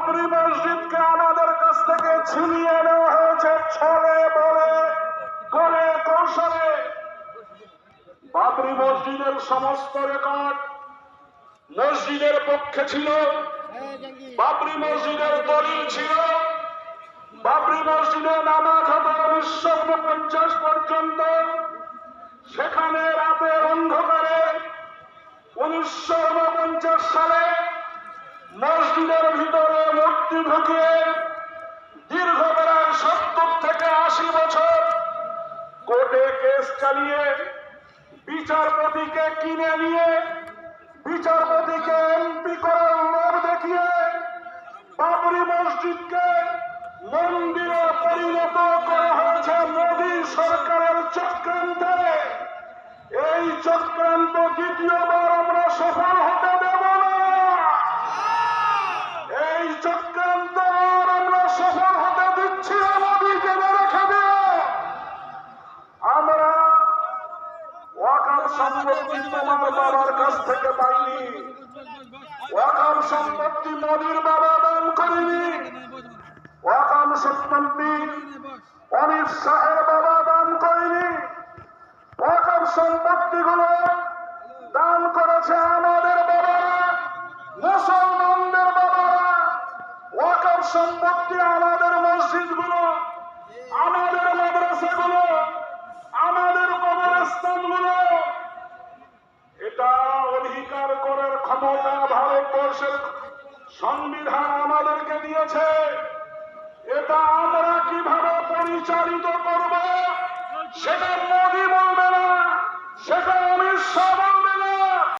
বাবরি মসজিদকে আমাদের কাছ থেকে ছিনিয়ে নেওয়া হয়েছে ছলে বলে করে কৌশলে। বাবরি মসজিদের সমস্ত রেকর্ড মসজিদের পক্ষে ছিল, বাবরি মসজিদের দলিল ছিল, বাবরি মসজিদে নামাজ হতো 1949 পর্যন্ত। সেখানে রাতের অন্ধকারে 1949 সালে মসজিদের ভিতরে মূর্তি ঢুকিয়ে দীর্ঘ প্রায় 70 থেকে 80 বছর কোর্টে কেস চালিয়ে বিচারপতিকে কিনে নিয়ে বিচারপতিকে এমপি করার লোভ দেখিয়ে বাবরি মসজিদকে মন্দিরে পরিণত করা হয়েছে মোদী সরকারের চক্রান্তে। এই চক্রান্ত দ্বিতীয়বার আমরা সফল হতে দেব না। এই চক্রান্ত আমরা সফল হতে দিচ্ছি না। মোদীকে রেখে দিও। আমরা ওয়াকফ সম্পত্তি তোমার বাবার কাছ থেকে পাইনি, ওয়াকফ সম্পত্তি মোদীর বাবা দান করেনি, ওয়াকফ সম্পত্তি অমিত শাহের বাবা দান করেনি। ওয়াকফ সম্পত্তিগুলো দান করেছে আমাদের বাবারা, মুসলমানদের বাবারা। ওয়াকফ সম্পত্তি আমাদের মসজিদগুলো, আমাদের মাদ্রাসাগুলো, আমাদের কবরস্থানগুলো, এটা অধিকার করার ক্ষমতা ভারতবর্ষের সংবিধান আমাদেরকে দিয়েছে। এটা আমরা কিভাবে পরিচালিত করব সেটা মোদী বলবে না, সেটা অমিত শাহ